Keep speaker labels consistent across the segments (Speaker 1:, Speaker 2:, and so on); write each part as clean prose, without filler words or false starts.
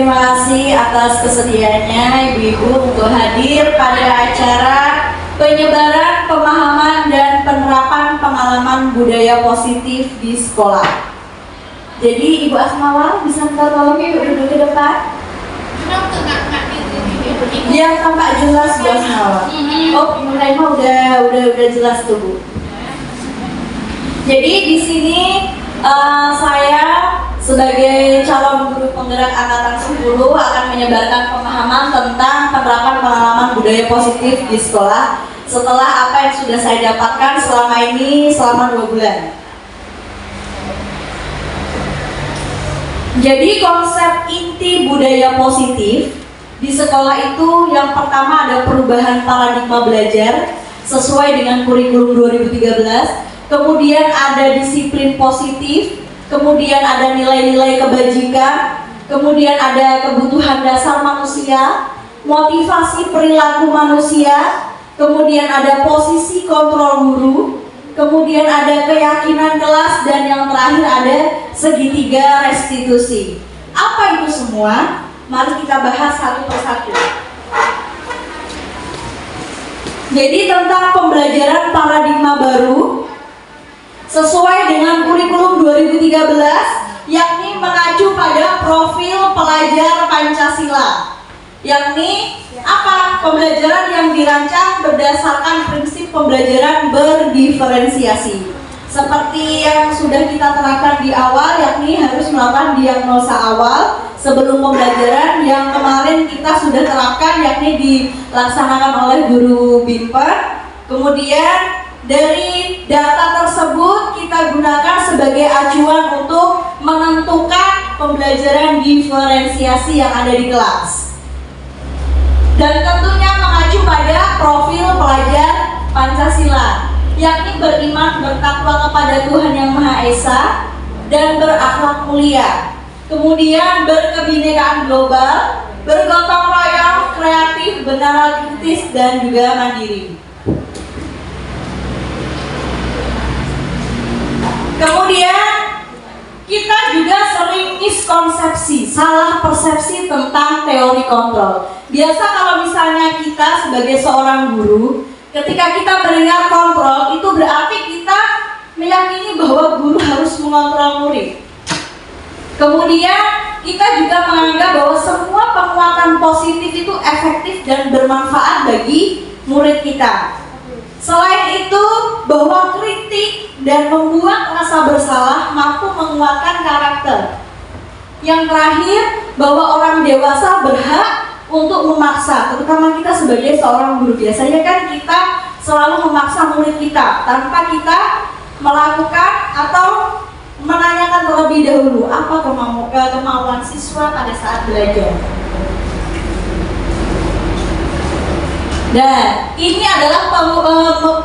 Speaker 1: Terima kasih atas kesediaannya Ibu-Ibu untuk hadir pada acara penyebaran pemahaman dan penerapan pengalaman budaya positif di sekolah. Jadi Ibu Asmawar bisa minta tolong duduk ke depan. Yang tampak jelas Bu Asmawar. Oh, Ibu Raima udah jelas tuh Bu. Jadi di sini saya sebagai calon guru penggerak angkatan 10 akan menyebarkan pemahaman tentang penerapan pengalaman budaya positif di sekolah setelah apa yang sudah saya dapatkan selama ini selama 2 bulan. Jadi konsep inti budaya positif di sekolah itu yang pertama ada perubahan paradigma belajar sesuai dengan kurikulum 2013, kemudian ada disiplin positif, kemudian ada nilai-nilai kebajikan, kemudian ada kebutuhan dasar manusia, motivasi perilaku manusia, kemudian ada posisi kontrol guru, kemudian ada keyakinan kelas, dan yang terakhir ada segitiga restitusi. Apa itu semua? Mari kita bahas satu persatu. Jadi tentang pembelajaran paradigma baru sesuai dengan kurikulum 2013, yakni mengacu pada profil pelajar Pancasila, yakni apa? Pembelajaran yang dirancang berdasarkan prinsip pembelajaran berdiferensiasi. Seperti yang sudah kita terapkan di awal, yakni harus melakukan diagnosa awal sebelum pembelajaran yang kemarin kita sudah terapkan, yakni dilaksanakan oleh guru BIMPER. Kemudian dari data tersebut kita gunakan sebagai acuan untuk menentukan pembelajaran diferensiasi yang ada di kelas. Dan tentunya mengacu pada profil pelajar Pancasila, yakni beriman bertakwa kepada Tuhan Yang Maha Esa dan berakhlak mulia. Kemudian berkebinekaan global, bergotong royong, kreatif, beranalitis, dan juga mandiri. Kemudian kita juga sering miskonsepsi, salah persepsi tentang teori kontrol. Biasa kalau misalnya kita sebagai seorang guru, ketika kita mendengar kontrol, itu berarti kita meyakini bahwa guru harus mengontrol murid. Kemudian kita juga menganggap bahwa semua penguatan positif itu efektif dan bermanfaat bagi murid kita. Selain itu, bahwa kritik dan membuat rasa bersalah mampu menguatkan karakter. Yang terakhir, bahwa orang dewasa berhak untuk memaksa, terutama kita sebagai seorang guru. Biasanya kan kita selalu memaksa murid kita tanpa kita melakukan atau menanyakan terlebih dahulu apa kemauan siswa pada saat belajar. Dan ini adalah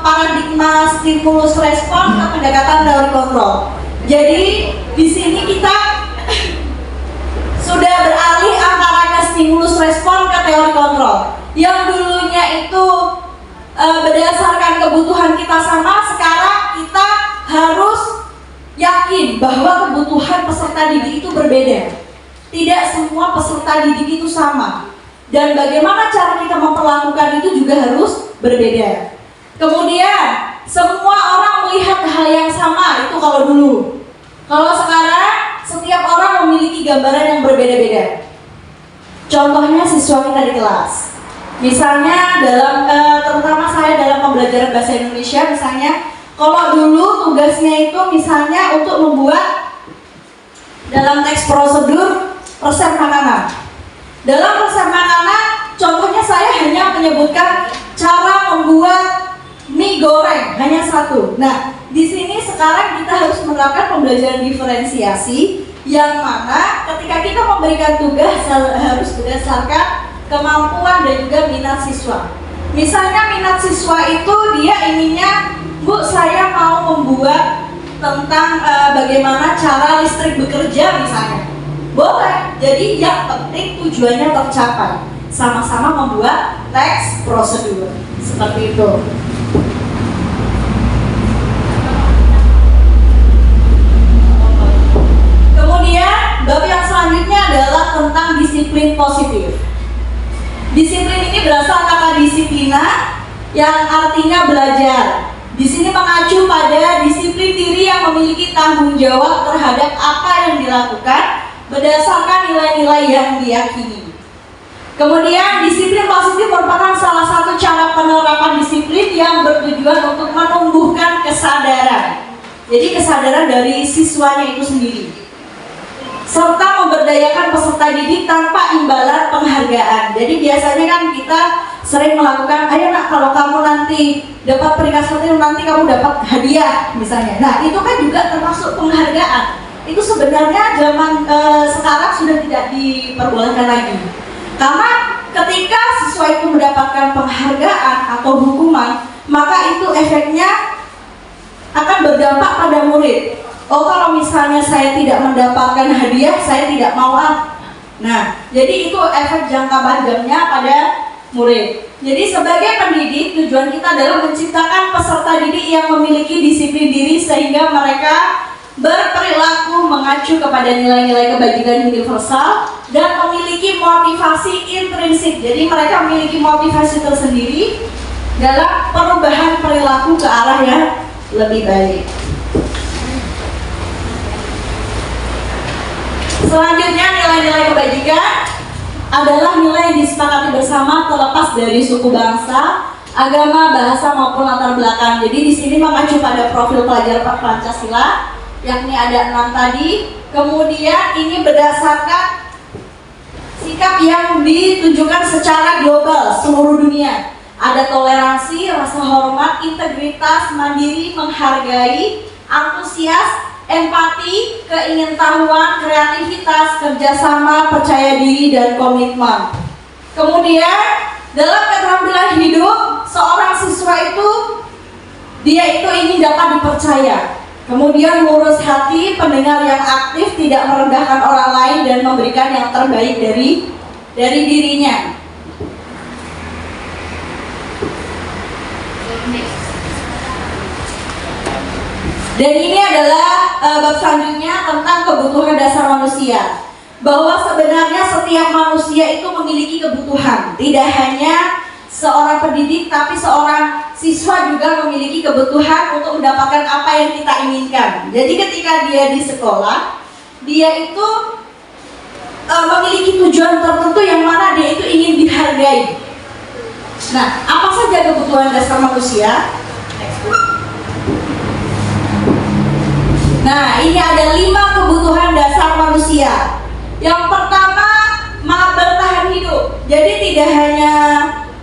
Speaker 1: paradigma stimulus respon atau pendekatan teori kontrol. Jadi di sini kita sudah beralih antara stimulus respon ke teori kontrol. Yang dulunya itu berdasarkan kebutuhan kita sama, sekarang kita harus yakin bahwa kebutuhan peserta didik itu berbeda. Tidak semua peserta didik itu sama. Dan bagaimana cara kita memperlakukan itu juga harus berbeda. Kemudian semua orang melihat hal yang sama, itu kalau dulu. Kalau sekarang setiap orang memiliki gambaran yang berbeda-beda. Contohnya siswa kita di kelas. Misalnya terutama saya dalam pembelajaran bahasa Indonesia, misalnya kalau dulu tugasnya itu misalnya untuk membuat dalam teks prosedur resep makanan. Dalam resep makanan, contohnya saya hanya menyebutkan cara membuat mie goreng, hanya satu. Nah, di sini sekarang kita harus menerapkan pembelajaran diferensiasi, yang mana ketika kita memberikan tugas harus berdasarkan kemampuan dan juga minat siswa. Misalnya minat siswa itu dia inginnya, Bu, saya mau membuat tentang bagaimana cara listrik bekerja misalnya. Boleh, jadi yang penting tujuannya tercapai. Sama-sama membuat teks prosedur. Seperti itu. Kemudian bab yang selanjutnya adalah tentang disiplin yang artinya belajar. Di sini mengacu pada disiplin diri yang memiliki tanggung jawab terhadap apa yang dilakukan berdasarkan nilai-nilai yang diyakini. Kemudian disiplin positif merupakan salah satu cara penerapan disiplin yang bertujuan untuk menumbuhkan kesadaran. Jadi kesadaran dari siswanya itu sendiri, serta memberdayakan peserta didik tanpa imbalan penghargaan. Jadi biasanya kan kita sering melakukan, ayo nak kalau kamu nanti dapat peringkat 1 nanti kamu dapat hadiah misalnya. Nah itu kan juga termasuk penghargaan. Itu sebenarnya zaman sekarang sudah tidak diperbolehkan lagi. Karena ketika siswa itu mendapatkan penghargaan atau hukuman, maka itu efeknya akan berdampak pada murid. Oh kalau misalnya saya tidak mendapatkan hadiah, saya tidak mau. Nah, jadi itu efek jangka panjangnya pada murid. Jadi sebagai pendidik, tujuan kita adalah menciptakan peserta didik yang memiliki disiplin diri sehingga mereka berperilaku mengacu kepada nilai-nilai kebajikan universal dan memiliki motivasi intrinsik. Jadi mereka memiliki motivasi tersendiri dalam perubahan perilaku ke arah yang lebih baik. Selanjutnya nilai-nilai kebajikan adalah nilai yang disepakati bersama terlepas dari suku bangsa, agama, bahasa maupun latar belakang. Jadi di sini mengacu pada profil pelajar Pancasila, yakni ada 6 tadi. Kemudian ini berdasarkan sikap yang ditunjukkan secara global seluruh dunia. Ada toleransi, rasa hormat, integritas, mandiri, menghargai, antusias, empati, keingintahuan, kreativitas, kerjasama, percaya diri, dan komitmen. Kemudian dalam keterampilan hidup, seorang siswa itu dia itu ingin dapat dipercaya. Kemudian lurus hati, pendengar yang aktif, tidak merendahkan orang lain, dan memberikan yang terbaik dari dirinya. Dan ini adalah bab selanjutnya tentang kebutuhan dasar manusia. Bahwa sebenarnya setiap manusia itu memiliki kebutuhan. Tidak hanya seorang pendidik, tapi seorang siswa juga memiliki kebutuhan untuk mendapatkan apa yang kita inginkan. Jadi ketika dia di sekolah, dia itu memiliki tujuan tertentu yang mana dia itu ingin dihargai. Nah, apa saja kebutuhan dasar manusia? Nah, ini ada 5 kebutuhan dasar manusia. Yang pertama, bertahan hidup. Jadi tidak hanya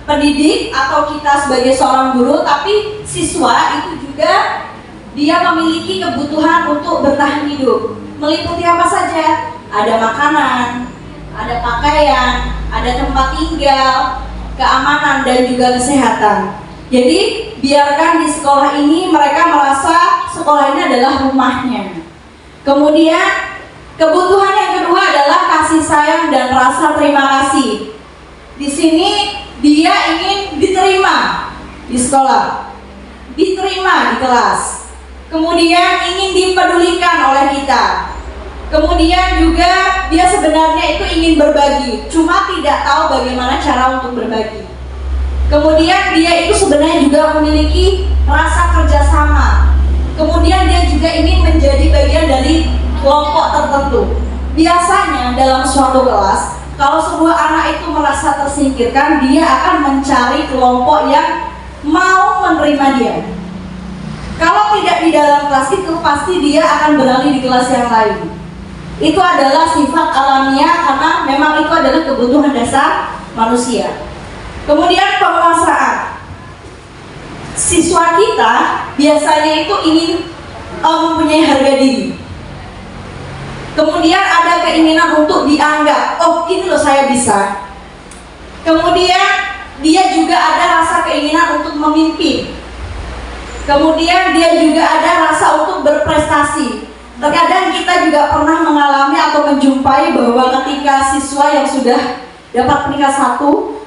Speaker 1: pendidik atau kita sebagai seorang guru, tapi siswa itu juga dia memiliki kebutuhan untuk bertahan hidup. Meliputi apa saja? Ada makanan, ada pakaian, ada tempat tinggal, keamanan, dan juga kesehatan. Jadi biarkan di sekolah ini mereka merasa sekolah ini adalah rumahnya. Kemudian kebutuhan yang kedua adalah kasih sayang dan rasa terima kasih. Di sini dia ingin diterima di sekolah, diterima di kelas. Kemudian ingin dipedulikan oleh kita. Kemudian juga dia sebenarnya itu ingin berbagi, cuma tidak tahu bagaimana cara untuk berbagi. Kemudian dia itu sebenarnya juga memiliki rasa kerjasama. Kemudian dia juga ingin menjadi bagian dari kelompok tertentu. Biasanya dalam suatu kelas, kalau sebuah anak itu merasa tersingkirkan, dia akan mencari kelompok yang mau menerima dia. Kalau tidak di dalam kelas itu, pasti dia akan beralih di kelas yang lain. Itu adalah sifat alamiah karena memang itu adalah kebutuhan dasar manusia. Kemudian penguasaan. Siswa kita biasanya itu ingin mempunyai harga diri. Kemudian ada keinginan untuk dianggap, oh ini loh saya bisa. Kemudian dia juga ada rasa keinginan untuk memimpin. Kemudian dia juga ada rasa untuk berprestasi. Terkadang kita juga pernah mengalami atau menjumpai bahwa ketika siswa yang sudah dapat peringkat 1,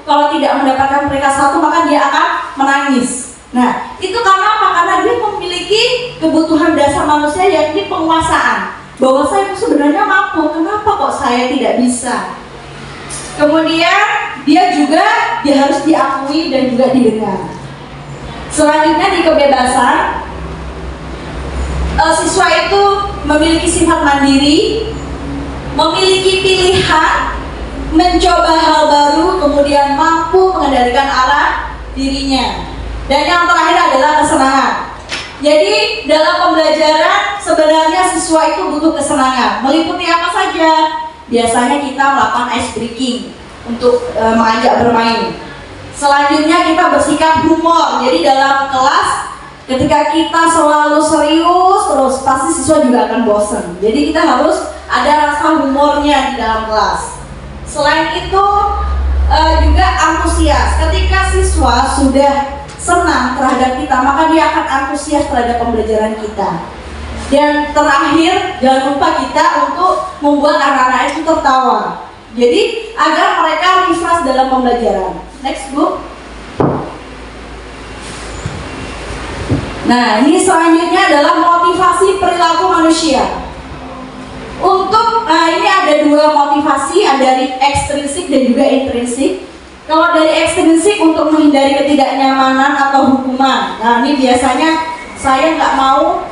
Speaker 1: kalau tidak mendapatkan peringkat 1 maka dia akan menangis. Nah, itu karena apa? Karena dia memiliki kebutuhan dasar manusia yakni penguasaan. Bahwa saya sebenarnya mampu, kenapa kok saya tidak bisa? Kemudian dia harus diakui dan juga didengar. Selanjutnya di kebebasan, siswa itu memiliki sifat mandiri, memiliki pilihan, mencoba hal baru, kemudian mampu mengendalikan arah dirinya. Dan yang terakhir adalah kesenangan. Jadi dalam pembelajaran sebenarnya siswa itu butuh kesenangan. Meliputi apa saja? Biasanya kita melakukan ice breaking untuk mengajak bermain. Selanjutnya kita bersikap humor. Jadi dalam kelas ketika kita selalu serius terus, pasti siswa juga akan bosan. Jadi kita harus ada rasa humornya di dalam kelas. Selain itu juga antusias. Ketika siswa sudah senang terhadap kita, maka dia akan antusias terhadap pembelajaran kita. Dan terakhir, jangan lupa kita untuk membuat anak-anak itu tertawa. Jadi agar mereka refresh dalam pembelajaran. Next book. Nah, ini selanjutnya adalah motivasi perilaku manusia. Ini ada dua motivasi, ada dari ekstrinsik dan juga intrinsik. Kalau dari ekstrinsik untuk menghindari ketidaknyamanan atau hukuman. Nah, ini biasanya saya nggak mau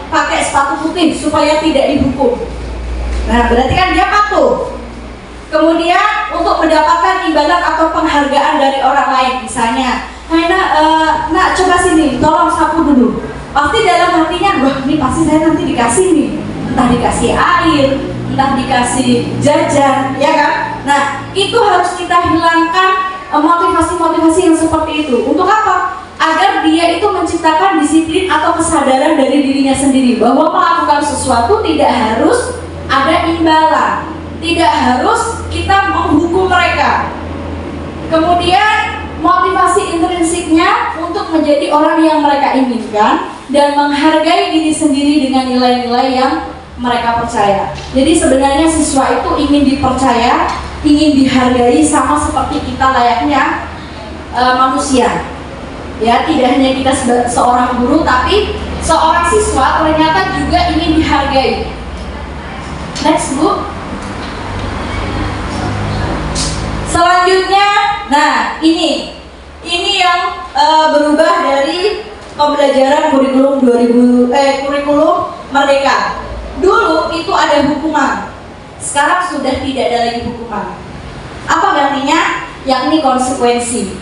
Speaker 1: pakai sepatu putih supaya tidak dihukum. Nah, berarti kan dia patuh. Kemudian untuk mendapatkan imbalan atau penghargaan dari orang lain, misalnya, nak coba sini, tolong sapu dulu. Pasti dalam hatinya, wah ini pasti saya nanti dikasih nih, entah dikasih air, entah dikasih jajan, ya kan? Nah, itu harus kita hilangkan motivasi-motivasi yang seperti itu. Untuk apa? Agar dia itu menciptakan disiplin atau kesadaran dari dirinya sendiri bahwa melakukan sesuatu tidak harus ada imbalan, tidak harus kita menghukum mereka. Kemudian motivasi intrinsiknya untuk menjadi orang yang mereka inginkan dan menghargai diri sendiri dengan nilai-nilai yang mereka percaya. Jadi sebenarnya siswa itu ingin dipercaya, ingin dihargai sama seperti kita layaknya manusia. Ya, tidak hanya kita seorang guru, tapi seorang siswa ternyata juga ingin dihargai. Next book. Selanjutnya, nah ini yang berubah dari pembelajaran kurikulum kurikulum Merdeka. Dulu itu ada hukuman, sekarang sudah tidak ada lagi hukuman. Apa gantinya? Yakni konsekuensi.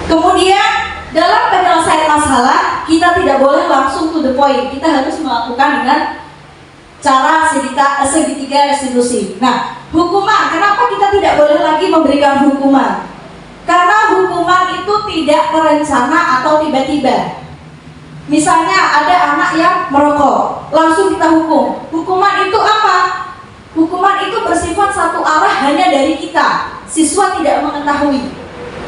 Speaker 1: Kemudian dalam penyelesaian masalah kita tidak boleh langsung to the point. Kita harus melakukan dengan cara segitiga restitusi. Nah, hukuman, kenapa kita tidak boleh lagi memberikan hukuman? Karena hukuman itu tidak terencana atau tiba-tiba. Misalnya ada anak yang merokok, langsung kita hukum. Hukuman itu apa? Hukuman itu bersifat satu arah hanya dari kita. Siswa tidak mengetahui.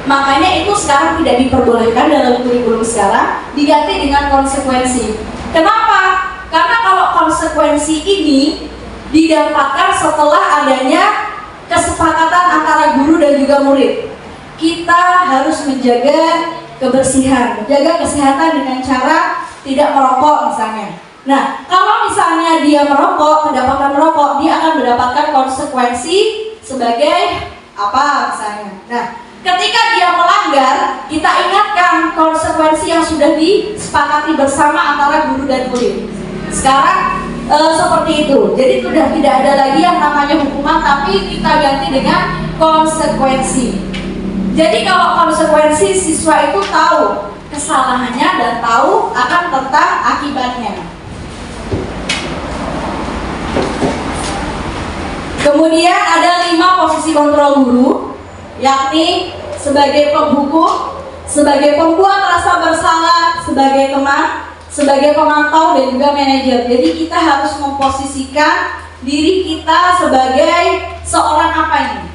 Speaker 1: Makanya itu sekarang tidak diperbolehkan dalam kurikulum sekarang, diganti dengan konsekuensi. Kenapa? Karena kalau konsekuensi ini didapatkan setelah adanya kesepakatan antara guru dan juga murid. Kita harus menjaga kebersihan, menjaga kesehatan dengan cara tidak merokok misalnya. Nah, kalau misalnya dia merokok, kedapatan merokok, dia akan mendapatkan konsekuensi sebagai apa misalnya. Nah, ketika dia melanggar, kita ingatkan konsekuensi yang sudah disepakati bersama antara guru dan murid. Sekarang seperti itu. Jadi sudah tidak ada lagi yang namanya hukuman, tapi kita ganti dengan konsekuensi. Jadi kalau konsekuensi, siswa itu tahu kesalahannya dan tahu akan tentang akibatnya. Kemudian ada 5 posisi kontrol guru, yakni sebagai penghukum, sebagai pembuat rasa bersalah, sebagai teman, sebagai pemantau, dan juga manajer. Jadi kita harus memposisikan diri kita sebagai seorang apa ini?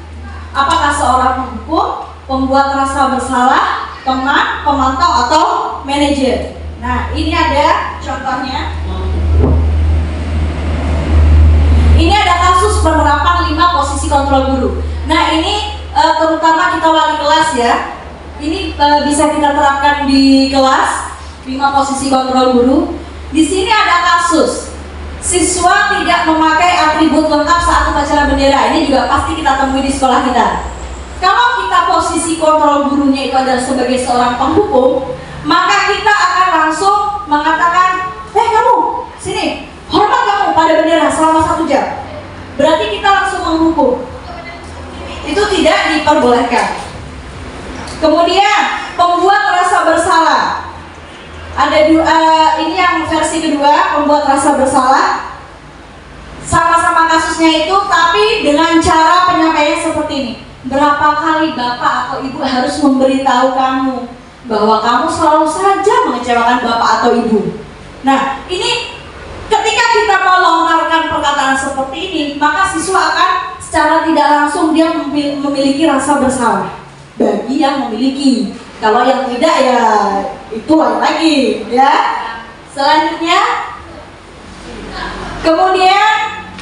Speaker 1: Apakah seorang penghukum, pembuat rasa bersalah, teman, pemantau, atau manajer? Nah, ini ada contohnya. Ini ada kasus penerapan 5 posisi kontrol guru. Nah, ini terutama kita wali kelas ya. Ini bisa kita terapkan di kelas 5 posisi kontrol guru. Di sini ada kasus siswa tidak memakai atribut lengkap saat upacara bendera. Ini juga pasti kita temui di sekolah kita. Kalau kita posisi kontrol gurunya itu adalah sebagai seorang penghukum, maka kita akan langsung mengatakan, kamu, sini, hormat kamu pada bendera selama 1 jam. Berarti kita langsung menghukum. Itu tidak diperbolehkan. Kemudian, pembuat rasa bersalah. Ada ini yang versi kedua, pembuat rasa bersalah. Sama-sama kasusnya itu, tapi dengan cara penyampaian seperti ini. Berapa kali bapak atau ibu harus memberitahu kamu bahwa kamu selalu saja mengecewakan bapak atau ibu. Nah, ini ketika kita melontarkan perkataan seperti ini, maka siswa akan secara tidak langsung dia memiliki rasa bersalah bagi yang memiliki. Kalau yang tidak ya itu lain lagi, ya. Selanjutnya, kemudian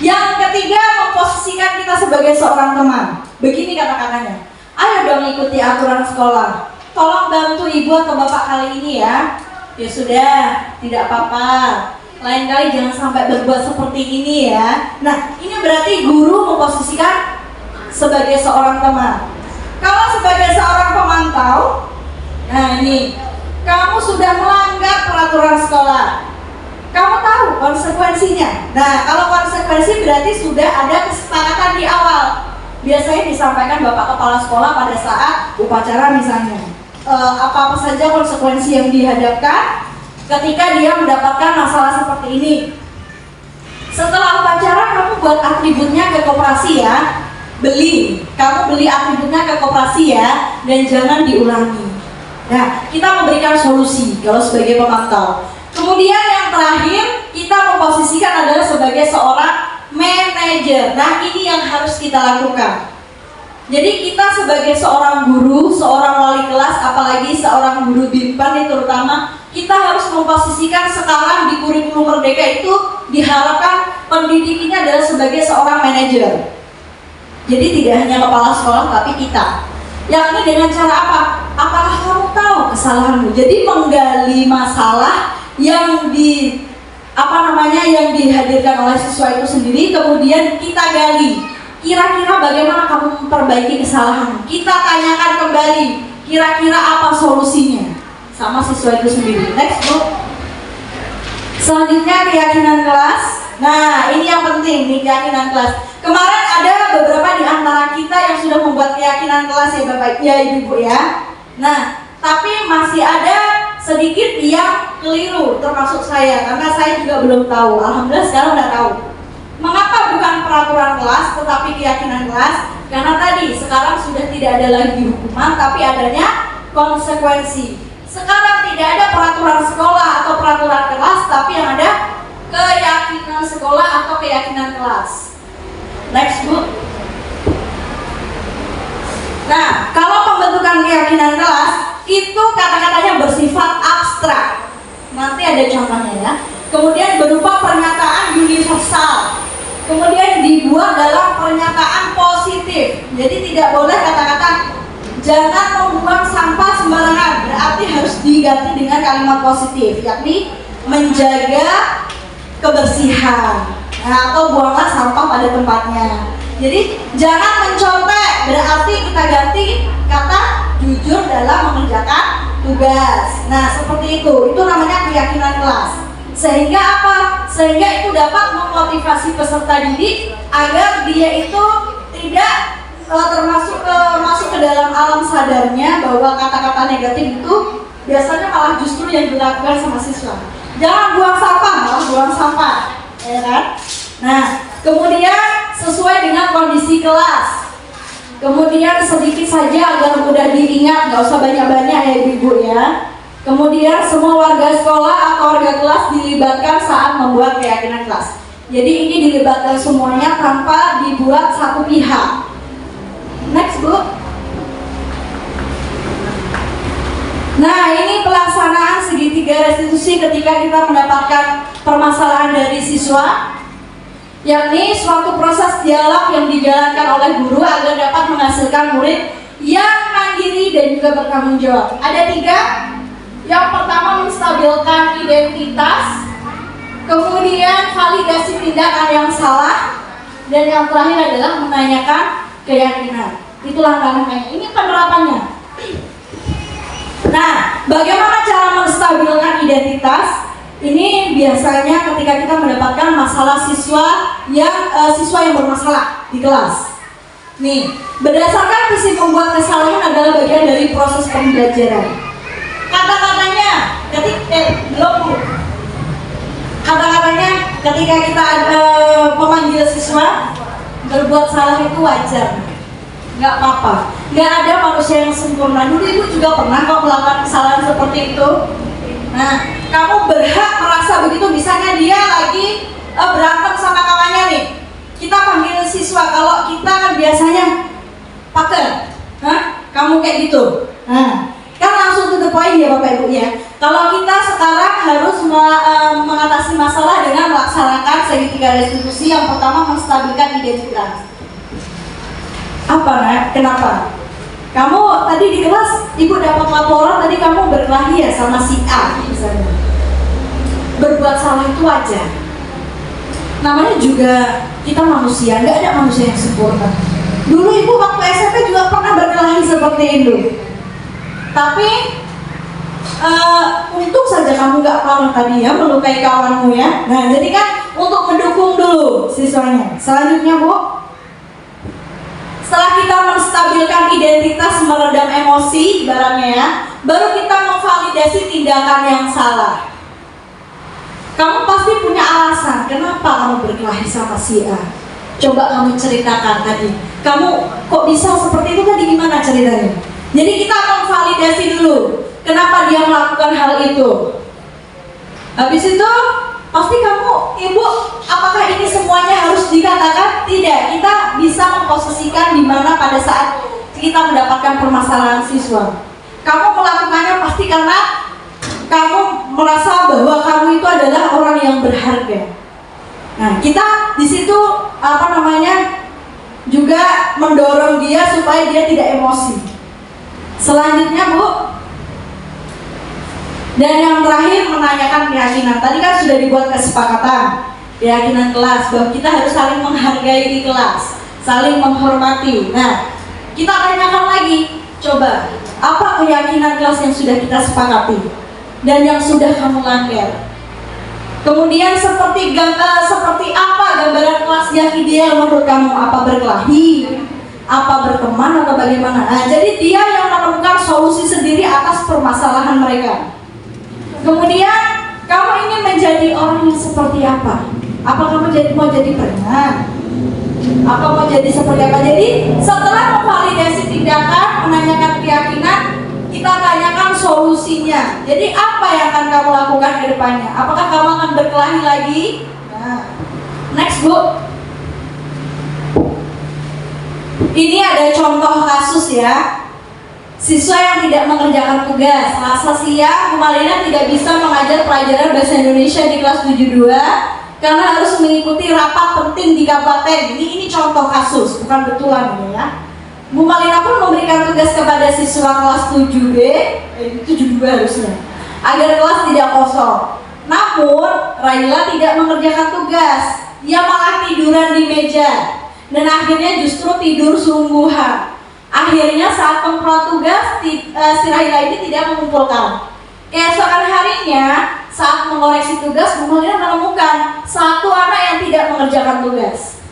Speaker 1: yang ketiga, memposisikan kita sebagai seorang teman. Begini kata-katanya, ayo dong ikuti aturan sekolah, tolong bantu ibu atau bapak kali ini ya. Ya sudah, tidak apa-apa, lain kali jangan sampai berbuat seperti ini ya. Nah, ini berarti guru memposisikan sebagai seorang teman. Kalau sebagai seorang pemantau, nah ini, kamu sudah melanggar peraturan sekolah, kamu tahu konsekuensinya. Nah, kalau konsekuensi berarti sudah ada kesepakatan di awal. Biasanya disampaikan Bapak Kepala Sekolah pada saat upacara misalnya. Apa-apa saja konsekuensi yang dihadapkan ketika dia mendapatkan masalah seperti ini. Setelah upacara, kamu buat atributnya ke koperasi ya. Kamu beli atributnya ke koperasi ya, dan jangan diulangi. Nah, kita memberikan solusi kalau sebagai pemantau. Kemudian yang terakhir, kita memposisikan adalah sebagai seorang manajer. Nah, ini yang harus kita lakukan. Jadi kita sebagai seorang guru, seorang wali kelas, apalagi seorang guru BIMPAN terutama, kita harus memposisikan sekarang di kurikulum Merdeka itu diharapkan pendidik ini adalah sebagai seorang manajer. Jadi tidak hanya kepala sekolah tapi kita. Yakni dengan cara apa? Apakah kamu tahu kesalahanmu? Jadi menggali masalah yang yang dihadirkan oleh siswa itu sendiri, kemudian kita gali. Kira-kira bagaimana kamu memperbaiki kesalahan? Kita tanyakan kembali, kira-kira apa solusinya sama siswa itu sendiri. Next book. Selanjutnya keyakinan kelas. Nah, ini yang penting nih, keyakinan kelas. Kemarin ada beberapa di antara kita yang sudah membuat keyakinan kelas ya Bapak ya Ibu ya. Nah, tapi masih ada sedikit yang keliru, termasuk saya, karena saya juga belum tahu. Alhamdulillah sekarang udah tahu. Mengapa bukan peraturan kelas tetapi keyakinan kelas? Karena tadi sekarang sudah tidak ada lagi hukuman tapi adanya konsekuensi. Sekarang tidak ada peraturan sekolah atau peraturan kelas tapi yang ada keyakinan sekolah atau keyakinan kelas. Next book. Nah, kalau pembentukan keyakinan kelas itu kata-katanya bersifat abstrak. Nanti ada contohnya ya. Kemudian berupa pernyataan universal. Kemudian dibuat dalam pernyataan positif. Jadi tidak boleh kata-kata jangan membuang sampah sembarangan. Berarti harus diganti dengan kalimat positif, yakni menjaga kebersihan. Nah, atau buanglah sampah pada tempatnya. Jadi jangan mencontek, berarti kita ganti kata jujur dalam mengerjakan tugas. Nah, seperti itu namanya keyakinan kelas. Sehingga apa? Sehingga itu dapat memotivasi peserta didik agar dia itu tidak masuk ke dalam alam sadarnya bahwa kata-kata negatif itu biasanya malah justru yang dilakukan sama siswa. Jangan buang sampah, malah buang sampah, ya kan? Nah, kemudian sesuai dengan kondisi kelas. Kemudian sedikit saja agar mudah diingat, nggak usah banyak-banyak ya Ibu ya. Kemudian semua warga sekolah atau warga kelas dilibatkan saat membuat keyakinan kelas. Jadi ini dilibatkan semuanya tanpa dibuat satu pihak. Next Bu. Nah, ini pelaksanaan segitiga restitusi ketika kita mendapatkan permasalahan dari siswa, yakni suatu proses dialog yang dijalankan oleh guru agar dapat menghasilkan murid yang mandiri dan juga bertanggung jawab. Ada 3. Yang pertama, menstabilkan identitas, kemudian validasi tindakan yang salah, dan yang terakhir adalah menanyakan keyakinan. Itu langkah-langkahnya. Ini penerapannya. Nah, bagaimana cara menstabilkan identitas? Ini biasanya ketika kita mendapatkan masalah siswa yang bermasalah di kelas. Nih, berdasarkan visi pembuat kesalahan adalah bagian dari proses pembelajaran. Kata-katanya, kata-katanya ketika kita memanggil siswa berbuat salah itu wajar, nggak apa-apa. Nggak ada manusia yang sempurna. Dulu ibu juga pernah kok melakukan kesalahan seperti itu. Nah, kamu berhak merasa begitu. Misalnya dia lagi berantem sama kawannya nih, kita panggil siswa. Kalau kita kan biasanya pakai, kamu kayak gitu. Nah, kan langsung to the point ya Bapak Ibu ya. Kalau kita sekarang harus mengatasi masalah dengan melaksanakan segitiga restitusi. Yang pertama, menstabilkan identitas. Kenapa? Kamu tadi di kelas, ibu dapat laporan tadi kamu berkelahi ya sama si A misalnya. Berbuat salah itu wajar. Namanya juga kita manusia, nggak ada manusia yang sempurna. Dulu ibu waktu SMP juga pernah berkelahi seperti itu. Tapi untung saja kamu nggak parah tadi ya, melukai kawanmu ya. Nah, jadi kan untuk mendukung dulu siswanya. Selanjutnya Bu, setelah kita menstabilkan identitas, meredam emosi ibaratnya ya, baru kita memvalidasi tindakan yang salah. Kamu pasti punya alasan kenapa kamu berkelahi sama si A. Coba kamu ceritakan tadi. Kamu kok bisa seperti itu tadi, gimana ceritanya? Jadi kita akan validasi dulu kenapa dia melakukan hal itu. Habis itu pasti kamu, ibu, apakah ini semuanya harus dikatakan? Tidak, kita bisa memposisikan di mana pada saat kita mendapatkan permasalahan siswa. Kamu melakukannya pasti karena kamu merasa bahwa kamu itu adalah orang yang berharga. Nah, kita di situ juga mendorong dia supaya dia tidak emosi. Selanjutnya Bu, dan yang terakhir menanyakan keyakinan. Tadi kan sudah dibuat kesepakatan keyakinan kelas bahwa kita harus saling menghargai di kelas, saling menghormati. Nah, kita tanyakan lagi, coba apa keyakinan kelas yang sudah kita sepakati dan yang sudah kamu langgar. Kemudian seperti apa gambaran kelas yang ideal menurut kamu? Apa berkelahi? Apa berteman atau bagaimana? Nah, jadi dia yang menemukan solusi sendiri atas permasalahan mereka. Kemudian kamu ingin menjadi orang yang seperti apa? Apa kamu mau jadi preman? Apa mau jadi seperti apa? Jadi setelah memvalidasi tindakan, menanyakan keyakinan, kita tanyakan solusinya. Jadi apa yang akan kamu lakukan ke depannya? Apakah kamu akan berkelahi lagi? Nah, next Bu. Ini ada contoh kasus ya. Siswa yang tidak mengerjakan tugas. Selasa siang, Bu Malina tidak bisa mengajar pelajaran Bahasa Indonesia di kelas 72 karena harus mengikuti rapat penting di kabupaten. Ini contoh kasus, bukan betulan ini ya. Bu Malina pun memberikan tugas kepada siswa kelas 7B, 72 harusnya, agar kelas tidak kosong. Namun, Raila tidak mengerjakan tugas. Dia malah tiduran di meja. Dan akhirnya justru tidur sungguhan. Akhirnya saat pemprov tugas, si Raila ini tidak mengumpulkan. Keesokan harinya, saat mengoreksi tugas, Bu Malina menemukan satu anak yang tidak mengerjakan tugas,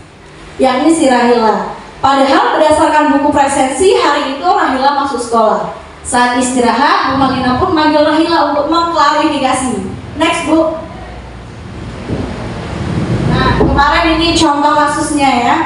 Speaker 1: yakni si Raila. Padahal berdasarkan buku presensi, hari itu Rahila masuk sekolah. Saat istirahat, Bu Malina pun manggil Rahila untuk mengklarifikasi. Next Bu. Nah, kemarin ini contoh kasusnya ya.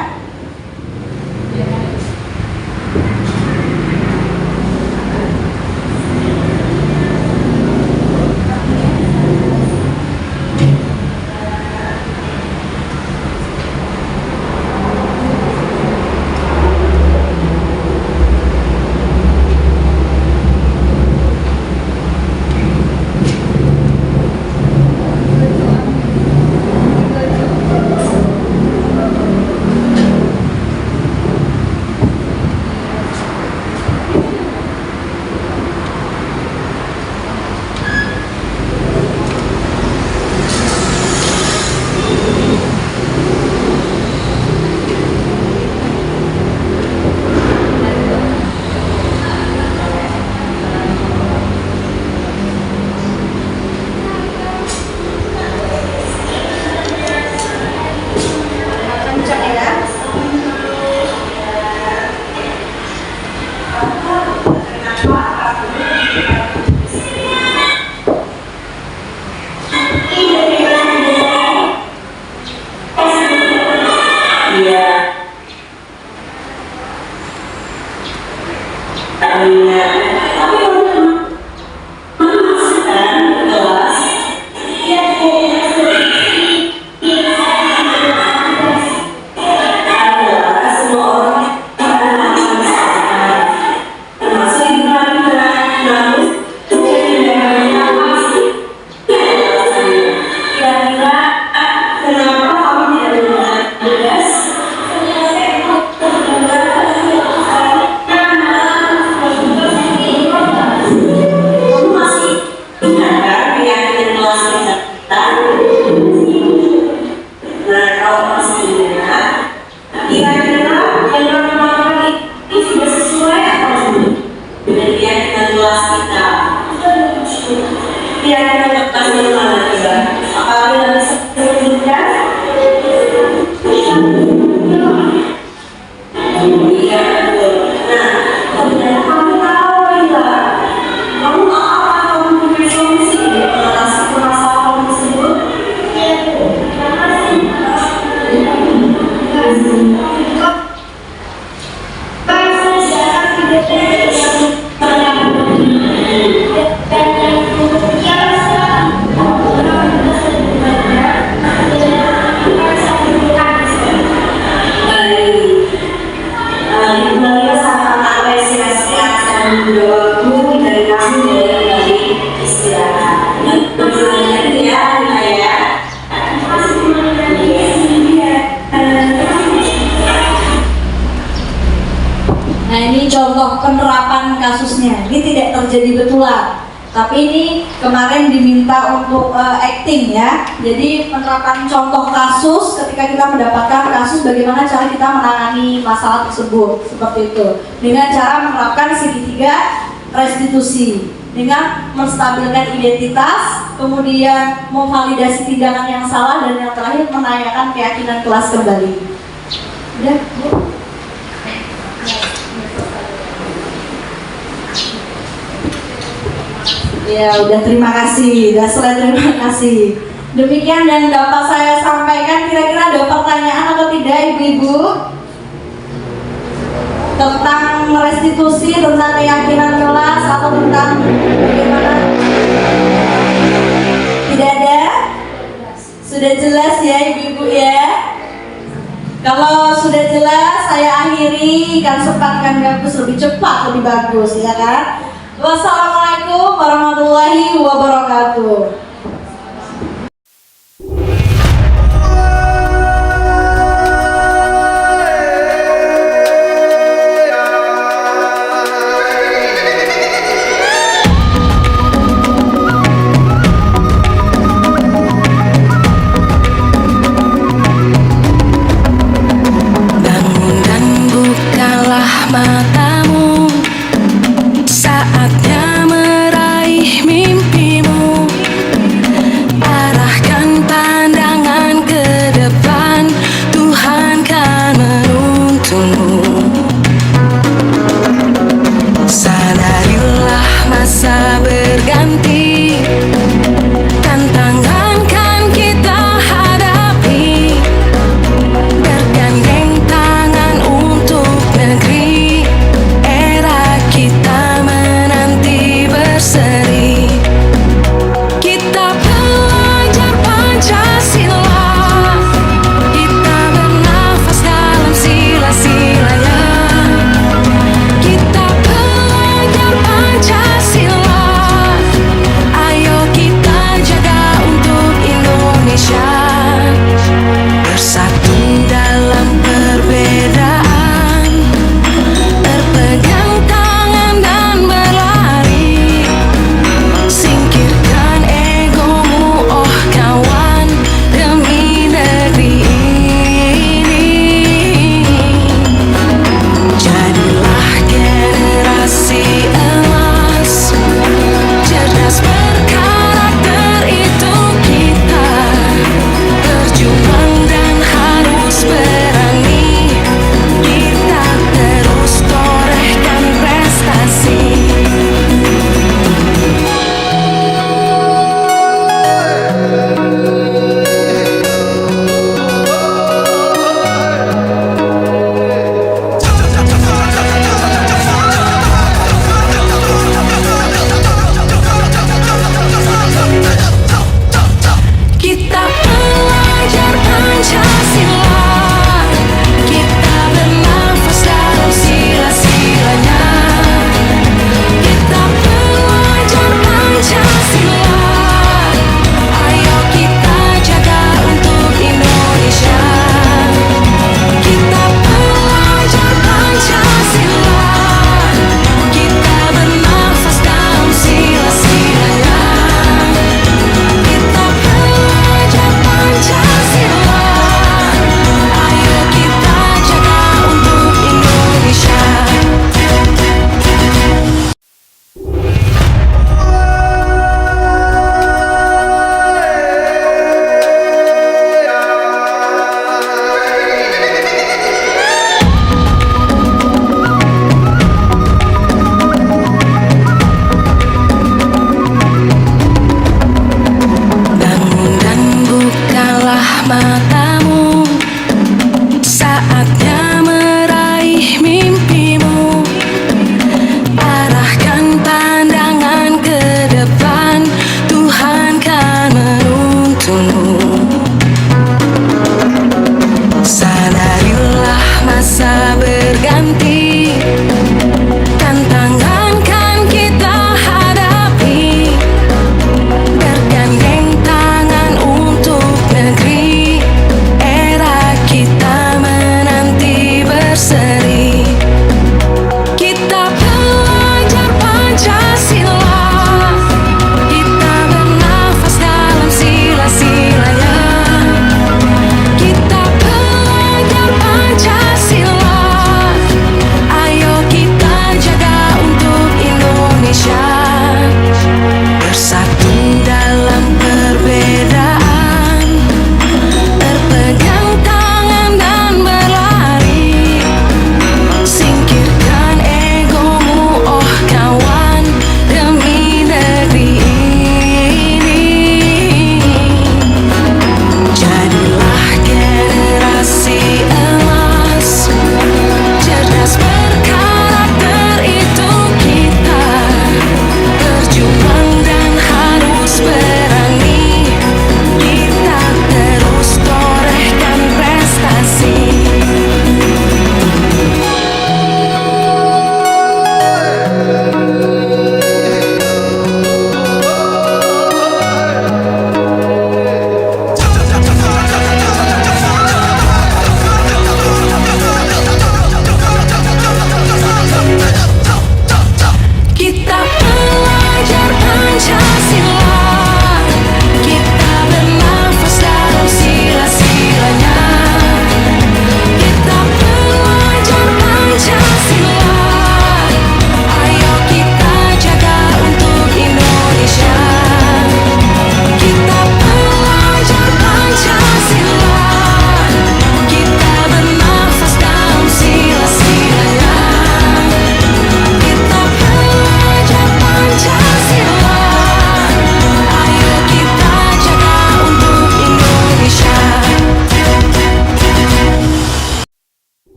Speaker 2: Iya. Iya. Tapi kelas. Adalah semua orang termasuk ibu namun kira-kira kenapa kamu tidak menggunakan tugas? Kamu masih ingat kan keyakinan kelas kita? Nah, kalau masih ingat, kira-kira yang kamu lakukan itu sudah sesuai atau belum dengan keyakinan kelas kita? Keyakinan kelas yang mana coba? Apakah kita bisa menyebutkan? Iya, betul. Nah, ternyata kamu tahu enggak? Kamu apa kamu punya solusi mengatasi permasalahan tersebut? Kembali sama apresiasi akan menjawabku dari kami dari istirahat. Berjuangnya ya, ya.
Speaker 1: Nah, ini contoh penerapan kasusnya. Ini tidak terjadi betulan, tapi ini kemarin diminta untuk acting ya. Jadi penerapan contoh kasus ketika kita mendapatkan kasus, bagaimana cara kita menangani masalah tersebut, seperti itu. Dengan cara menerapkan segitiga restitusi, dengan menstabilkan identitas, kemudian memvalidasi tindakan yang salah, dan yang terakhir menanyakan keyakinan kelas kembali. Udah, Bu? Ya udah, terima kasih. Udah selesai, terima kasih. Demikian dan dapat saya sampaikan. Kira-kira ada pertanyaan atau tidak, Ibu-ibu? Tentang restitusi, tentang keyakinan kelas, atau tentang bagaimana? Tidak ada? Sudah jelas ya, Ibu-ibu ya? Kalau sudah jelas, saya akhiri. Kan sempatkan bagus, lebih cepat, lebih bagus, ya kan? Wassalamualaikum warahmatullahi wabarakatuh.
Speaker 3: Bangun dan bukalah matamu, saatnya meraih mimpimu.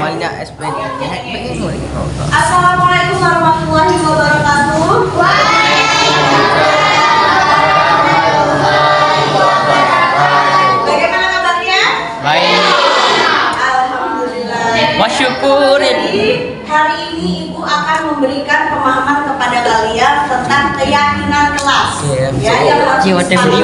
Speaker 4: banyak SPD.
Speaker 1: Assalamualaikum warahmatullahi wabarakatuh. Bagaimana kabarnya?
Speaker 4: Baik.
Speaker 1: Alhamdulillah.
Speaker 4: Masyukurin.
Speaker 1: Jadi hari ini Ibu akan memberikan pemahaman kepada kalian tentang keyakinan kelas. Ya, yang harus disepakati.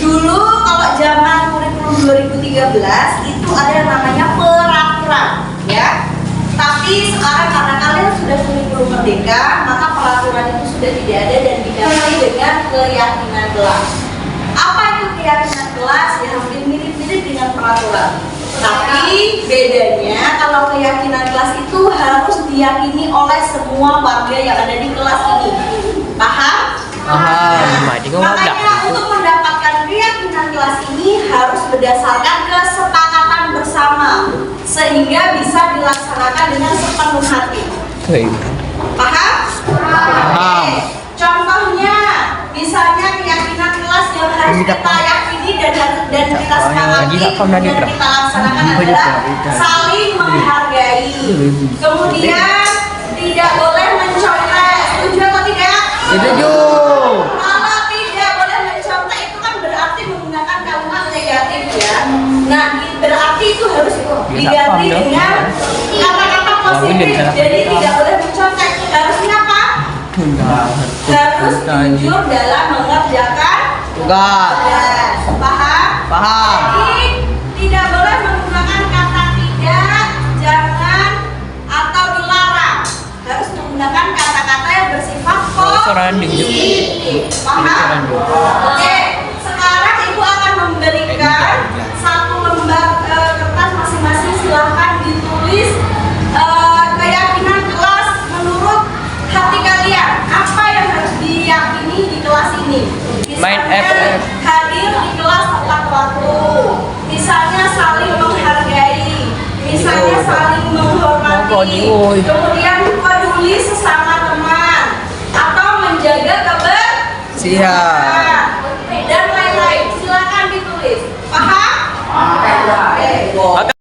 Speaker 1: Dulu kalau zaman kurikulum 2013 itu ada yang namanya peraturan, ya. Tapi sekarang karena kalian sudah kurikulum merdeka, maka peraturan itu sudah tidak ada dan diganti dengan keyakinan kelas. Apa itu keyakinan kelas? Ya hampir mirip-mirip dengan peraturan. Tapi bedanya kalau keyakinan kelas itu harus diyakini oleh semua warga yang ada di kelas ini. Paham? Makanya untuk mendapatkan keyakinan kelas ini harus berdasarkan kesepakatan bersama sehingga bisa dilaksanakan dengan sepenuh hati. Paham?
Speaker 4: Paham.
Speaker 1: Oke. Contohnya, misalnya keyakinan kelas yang harus kita yakini dan kita sepakati dan kita laksanakan adalah saling menghargai. Kemudian tidak boleh mencontek. Setuju atau tidak?
Speaker 4: Setuju.
Speaker 1: Kalau tidak boleh mencontek itu kan berarti menggunakan kalimat negatif ya. Nah, berarti itu harus diganti dengan kata-kata positif. Jadi tidak boleh mencontek. Harusnya apa? Harus jujur dalam mengerjakan
Speaker 4: Tugas.
Speaker 1: Paham?
Speaker 4: Paham.
Speaker 1: Jadi tidak boleh menggunakan kata tidak, jangan, atau dilarang. Harus menggunakan kata-kata yang bersifat positif. Paham? Oke, sekarang Ibu akan memberikan satu lembar kertas masing-masing. Silahkan ditulis keyakinan kelas menurut hati kalian. Apa yang harus diyakini di kelas ini?
Speaker 4: Main
Speaker 1: Misalnya, hadir di kelas tepat waktu. Misalnya saling menghargai. Misalnya saling menghormati. Kemudian peduli sesama teman atau menjaga kebersihan dan lain-lain. Silakan ditulis. Paham? Oke.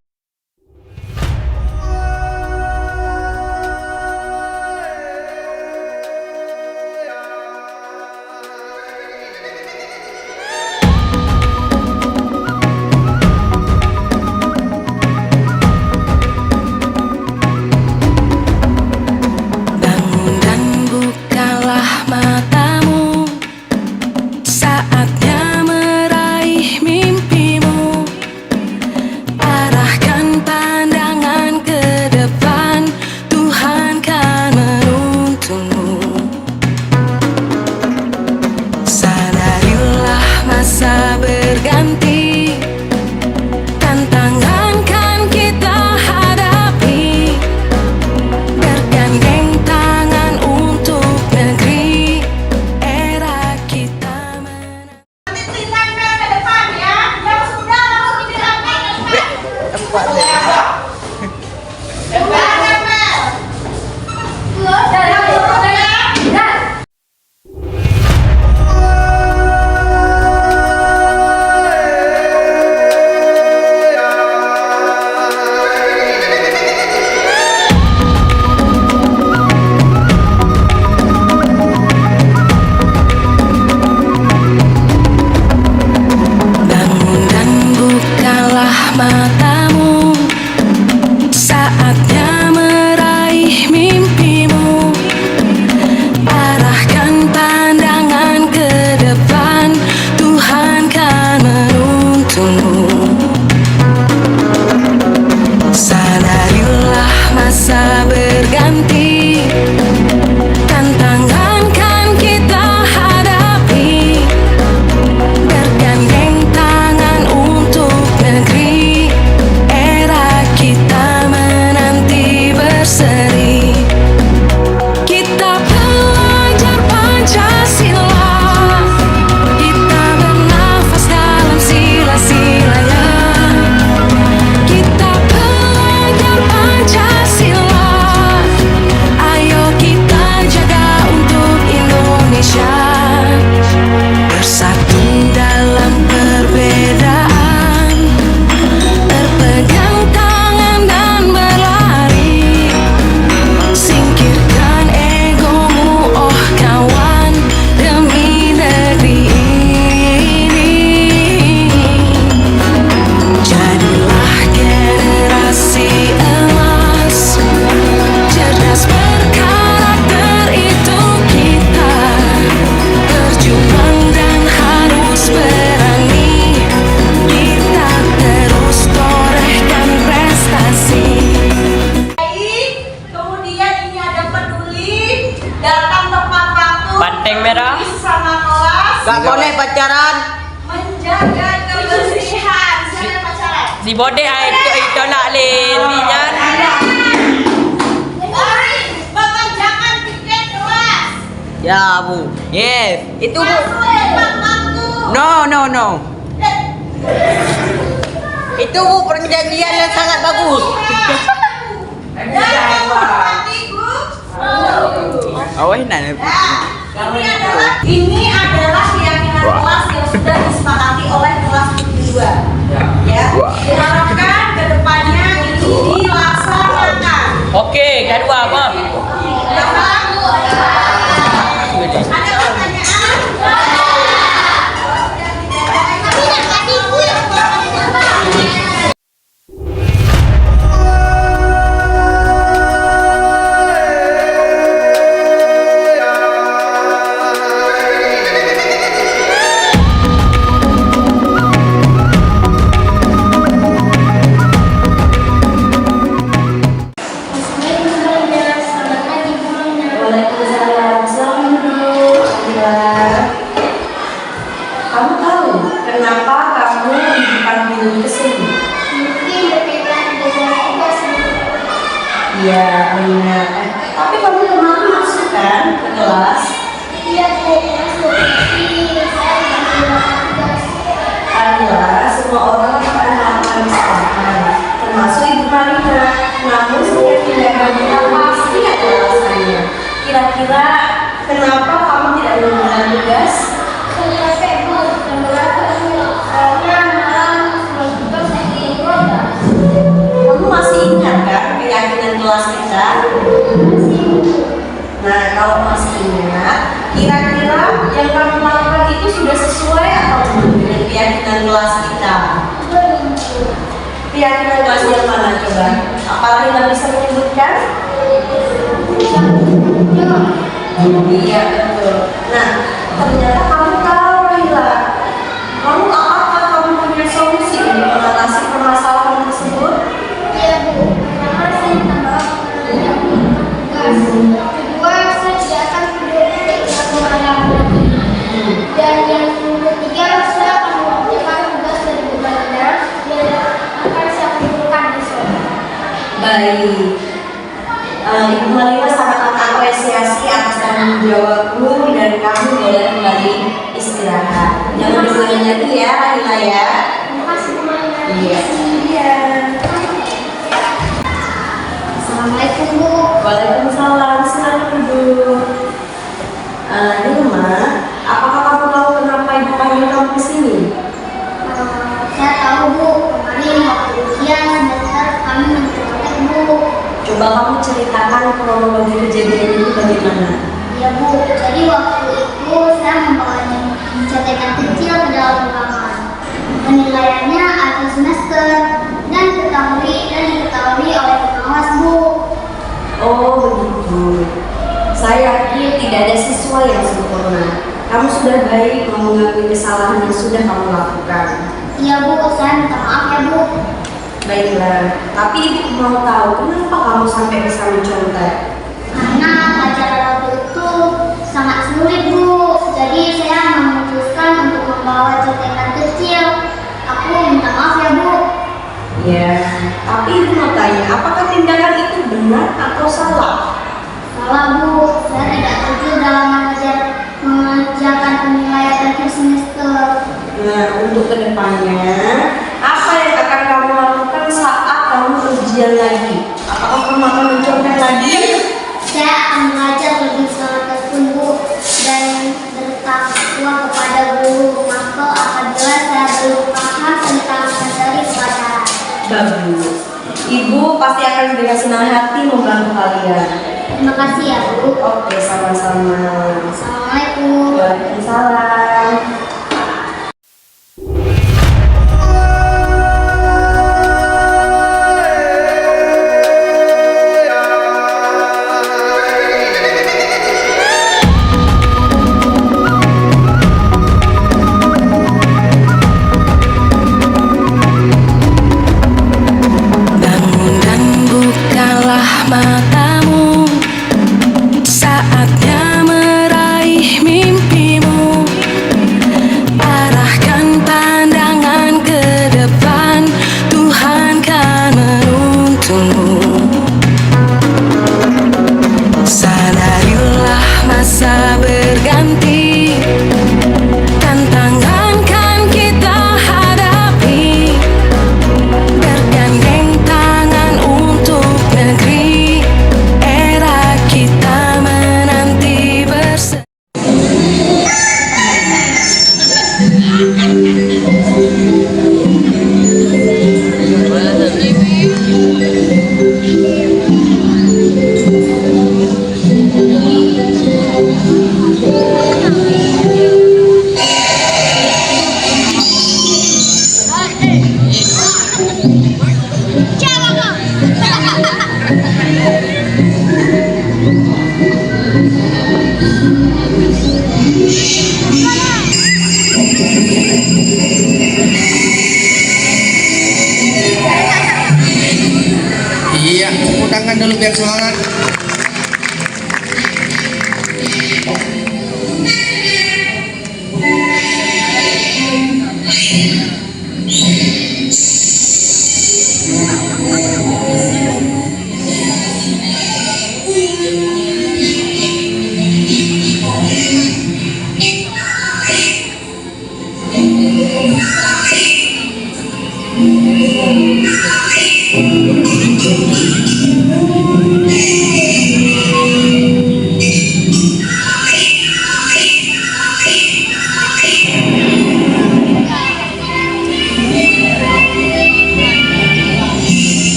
Speaker 3: Bangun dan bukalah matamu, saatnya meraih mimpimu. Arahkan pandangan ke depan, Tuhan kan menuntunmu. Sadarilah masa berganti, tantangan kan kita hadapi. Bergandeng tangan untuk negeri, era kita menanti.
Speaker 1: Tindakan ke depan ya. Yang sudah langsung dilakukan.
Speaker 3: Bangun dan bukalah matamu,
Speaker 4: Gak boleh pacaran.
Speaker 1: Menjaga kebersihan. Siapa yang pacaran?
Speaker 4: Si Bode itu tolak Lin. Lian.
Speaker 1: Mengerjakan tiket kelas.
Speaker 4: Ya Bu. Yes. Itu Bu.
Speaker 1: Masuk tepat waktu.
Speaker 4: No. Itu Bu perjanjian yang sangat bagus.
Speaker 1: Dan menghormati guru.
Speaker 4: Oh, enak.
Speaker 1: Ini adalah keyakinan kelas yang sudah disepakati oleh kelas kedua. Ya, diharapkan kedepannya ini dilaksanakan.
Speaker 4: Oke, kedua apa?
Speaker 1: Bapak, ada pertanyaan?
Speaker 2: Waalaikumsalam. Selamat duduk. Kamu tahu kenapa kamu dipanggil ke sini?
Speaker 5: Mungkin berkaitan dengan tugas.
Speaker 2: Iya, benar. Tapi kamu kemarin masuk kan ke kelas?
Speaker 5: Iya, Bu, masuk. Tapi saya tidak melakukan tugas.
Speaker 2: Adalah semua orang akan melakukan kesalahan, termasuk Ibu Marina. Namun saya tidak tahu pasti ada alasannya. Kira-kira kenapa kamu tidak melakukan tugas?
Speaker 5: Saya capek, Bu. Dan berapa karena malam sebelum tugas saya ingin program.
Speaker 2: Kamu masih ingat kan keyakinan kelas kita? Nah, kalau masih ingat, kira-kira yang kamu lakukan itu sudah sesuai atau belum dengan keyakinan kelas kita? Keyakinan kelas yang mana coba? Apakah kita bisa menyebutkan? Iya, betul. Nah, ternyata kamu tahu, Laila. Apakah kamu punya solusi untuk mengatasi permasalahan tersebut?
Speaker 5: Iya, Bu. Pertama, saya minta maaf karena tidak melakukan tugas. Kedua, saya tidak akan peduli dengan pengalaman lagi. Dan yang ketiga, saya akan mengerjakan tugas dari Bu Marina dan akan saya kumpulkan besok.
Speaker 2: Baik. Ibu Marina sangat mengapresiasi atas tanggung jawabmu dan kamu boleh kembali istirahat. Jangan diulangi lagi ya, Laila ya.
Speaker 5: Terima kasih, Bu Marina.
Speaker 2: Iya. Iya.
Speaker 5: Assalamualaikum, Bu.
Speaker 2: Waalaikumsalam. Selamat duduk. Nima, apakah kamu tahu kenapa ibu panggil kamu ke sini?
Speaker 5: Saya tahu, Bu. Kemarin waktu ujian semester kami mencoret, Bu.
Speaker 2: Coba kamu ceritakan kronologi kejadian itu bagaimana?
Speaker 5: Ya, Bu. Jadi waktu itu saya membawa contekan kecil ke dalam ruangan. Penilaiannya akhir semester dan diketahui oleh pengawas, Bu.
Speaker 2: Oh begitu. Saya yakin tidak ada siswa yang sempurna. Kamu sudah baik mau mengakui kesalahan yang sudah kamu lakukan.
Speaker 5: Iya, Bu. Saya minta maaf ya, Bu.
Speaker 2: Baiklah, tapi ibu mau tahu kenapa kamu sampai bisa mencontek?
Speaker 5: Karena pelajaran waktu itu sangat sulit, Bu. Jadi saya memutuskan untuk membawa contekan kecil. Aku minta maaf ya, Bu.
Speaker 2: Ya, tapi ibu mau tanya, apakah tindakan itu benar atau salah?
Speaker 5: Salah, Bu. Saya tidak setuju dalam mengerjakan penilaian akhir semester.
Speaker 2: Nah, untuk kedepannya, apa yang akan kamu lakukan saat kamu ujian lagi? Apakah kamu akan mencontek lagi?
Speaker 5: Saya akan belajar lebih tekun, Bu, dan bertakwa kepada guru. Maka apabila saya belum paham tentang materi pelajaran.
Speaker 2: Bagus. Ibu pasti akan dengan senang hati membantu kalian.
Speaker 5: Terima kasih ya, Bu.
Speaker 2: Oke, sama-sama.
Speaker 5: Assalamualaikum.
Speaker 2: Waalaikumsalam.
Speaker 3: Bangun dan bukalah matamu, saatnya meraih mimpimu.
Speaker 6: tangan dulu biar semangat.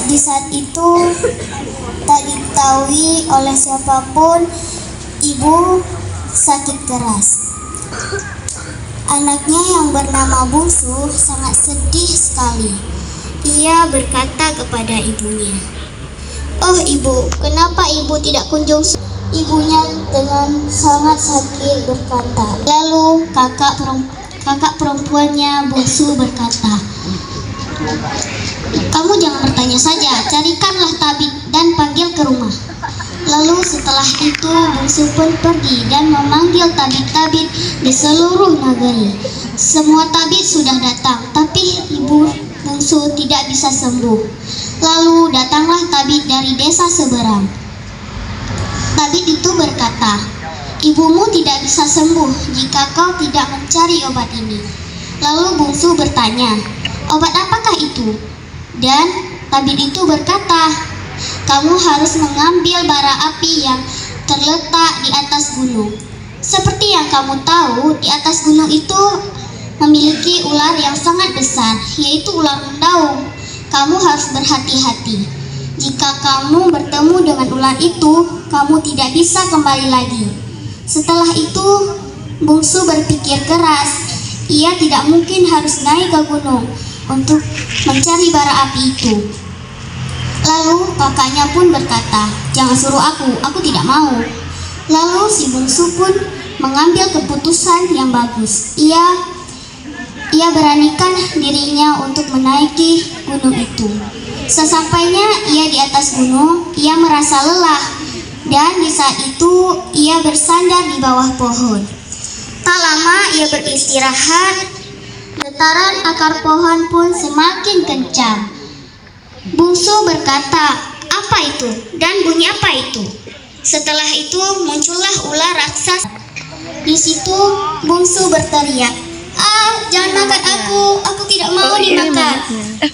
Speaker 5: Di saat itu tak diketahui oleh siapapun, ibu sakit keras. Anaknya yang bernama Bungsu sangat sedih sekali. Ia berkata kepada ibunya, "Oh ibu, kenapa ibu tidak kunjung?" Ibunya dengan sangat sakit berkata. Lalu kakak perempuannya Bungsu berkata, "Kamu jangan bertanya saja, carikanlah tabib dan panggil ke rumah." Setelah itu bungsu pun pergi dan memanggil tabib-tabib di seluruh negeri. Semua tabib sudah datang, tapi ibu bungsu tidak bisa sembuh. Lalu datanglah tabib dari desa seberang. Tabib itu berkata, "Ibumu tidak bisa sembuh jika kau tidak mencari obat ini." Lalu bungsu bertanya, "Obat apakah itu?" Dan tabib itu berkata, "Kamu harus mengambil bara api yang terletak di atas gunung. Seperti yang kamu tahu, di atas gunung itu memiliki ular yang sangat besar, yaitu ular mendaung. Kamu harus berhati-hati. Jika kamu bertemu dengan ular itu, kamu tidak bisa kembali lagi." Setelah itu, bungsu berpikir keras. Ia tidak mungkin harus naik ke gunung untuk mencari bara api itu. Lalu kakaknya pun berkata, "Jangan suruh aku tidak mau." Lalu si bungsu pun mengambil keputusan yang bagus. Ia beranikan dirinya untuk menaiki gunung itu. Sesampainya ia di atas gunung, ia merasa lelah, dan di saat itu ia bersandar di bawah pohon. Tak lama ia beristirahat, getaran akar pohon pun semakin kencang. Bungsu berkata, "Apa itu? Dan bunyi apa itu?" Setelah itu muncullah ular raksasa. Di situ bungsu berteriak, "Jangan makan aku tidak mau dimakan."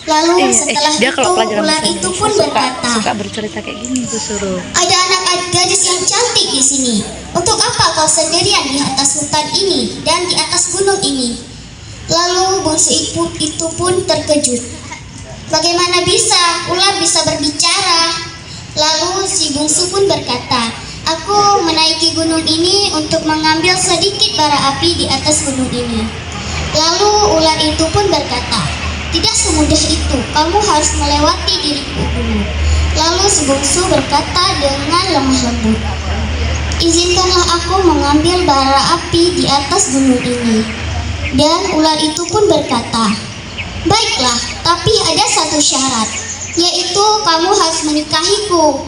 Speaker 5: Lalu setelah itu ular itu pun berkata,
Speaker 6: suka bercerita kayak gini tuh suruh.
Speaker 5: "Ada anak gadis yang cantik di sini. Untuk apa kau sendirian di atas hutan ini dan di atas gunung ini?" Lalu bungsu itu pun terkejut. Bagaimana bisa ular bisa berbicara? Lalu si bungsu pun berkata, "Aku menaiki gunung ini untuk mengambil sedikit bara api di atas gunung ini." Lalu ular itu pun berkata, "Tidak semudah itu, kamu harus melewati diriku dulu." Lalu si bungsu berkata dengan lemah lembut, "Izinkanlah aku mengambil bara api di atas gunung ini." Dan ular itu pun berkata, "Baiklah, tapi ada satu syarat, yaitu kamu harus menikahiku."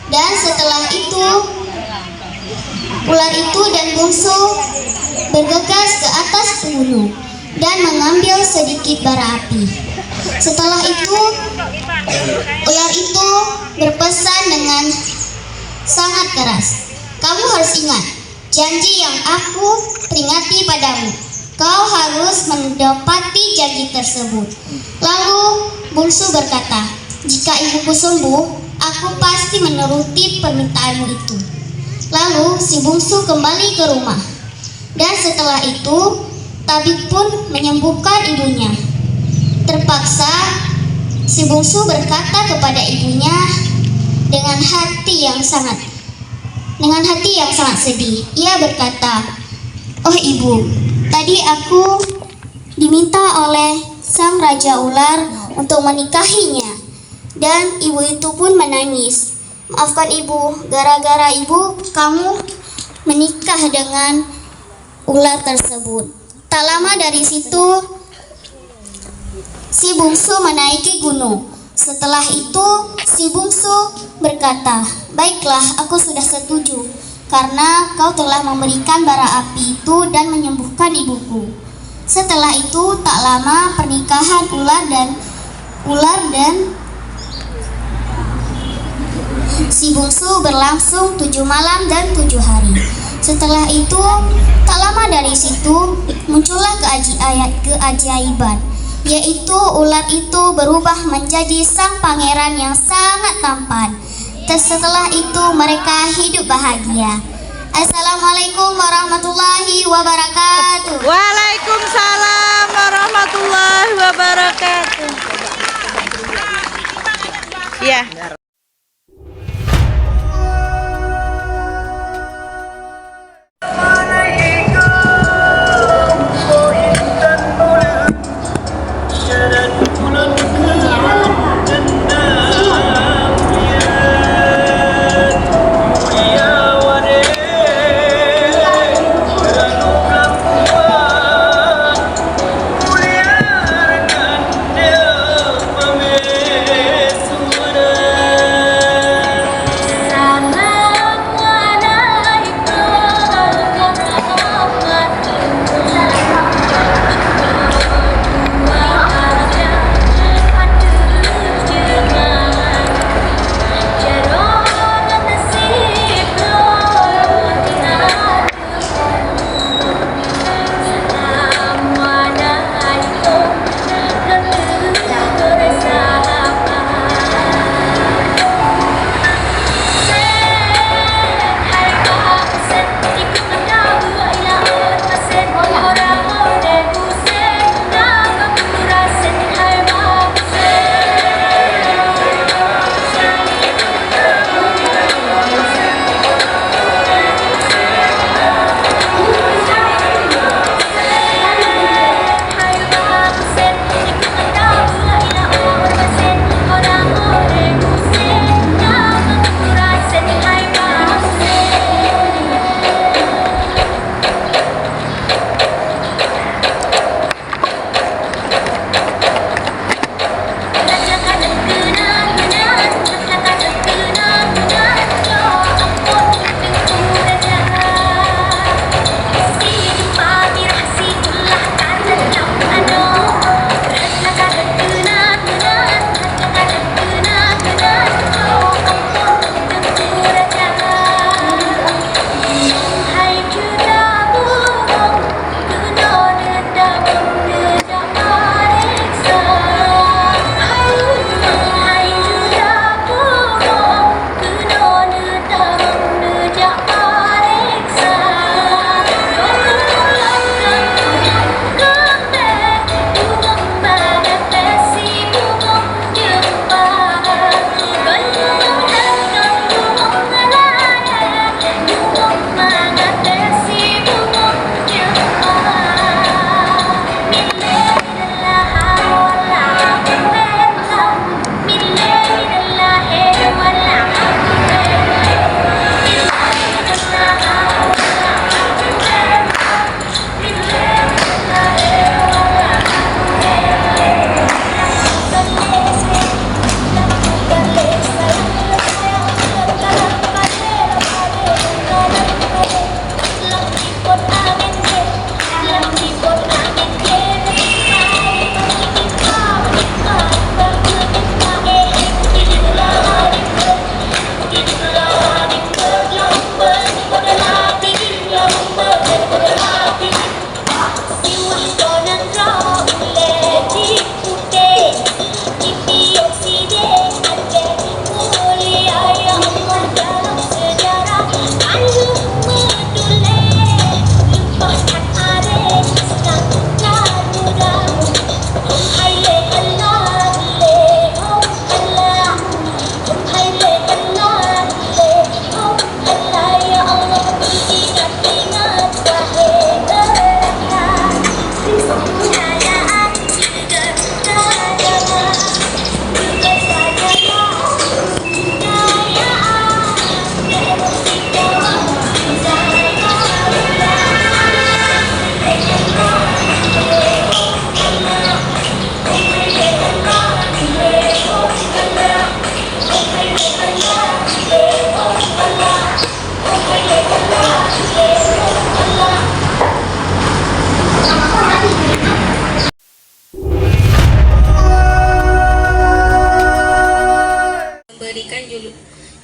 Speaker 5: Dan setelah itu ular itu dan bungsu bergegas ke atas gunung dan mengambil sedikit bara api. Setelah itu ular itu berpesan dengan sangat keras, "Kamu harus ingat janji yang aku peringati padamu. Kau harus mendapati janji tersebut." Lalu bungsu berkata, "Jika ibuku sembuh, aku pasti menuruti permintaanmu itu." Lalu si bungsu kembali ke rumah. Dan setelah itu tabib pun menyembuhkan ibunya. Terpaksa si bungsu berkata kepada ibunya dengan hati yang sangat sedih. Ia berkata, "Oh ibu, tadi aku diminta oleh sang raja ular untuk menikahinya." Dan ibu itu pun menangis. "Maafkan ibu, gara-gara ibu kamu menikah dengan ular tersebut." Tak lama dari situ si bungsu menaiki gunung. Setelah itu si bungsu berkata, "Baiklah, aku sudah setuju karena kau telah memberikan bara api itu dan menyembuhkan ibuku." Setelah itu tak lama pernikahan ular dan si bungsu berlangsung 7 malam dan 7 hari. Setelah itu tak lama dari situ muncullah keajaiban, yaitu ular itu berubah menjadi sang pangeran yang sangat tampan. Setelah itu mereka hidup bahagia. Assalamualaikum warahmatullahi wabarakatuh.
Speaker 4: Waalaikumsalam warahmatullahi wabarakatuh. Ya.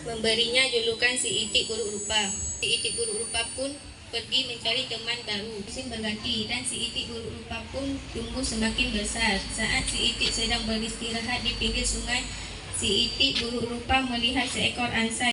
Speaker 7: memberinya julukan si Itik buruk rupa. Si Itik buruk rupa pun pergi mencari teman baru. Musim berganti dan si Itik buruk rupa pun tumbuh semakin besar. Saat si Itik sedang beristirahat di pinggir sungai, si Itik buruk rupa melihat seekor angsa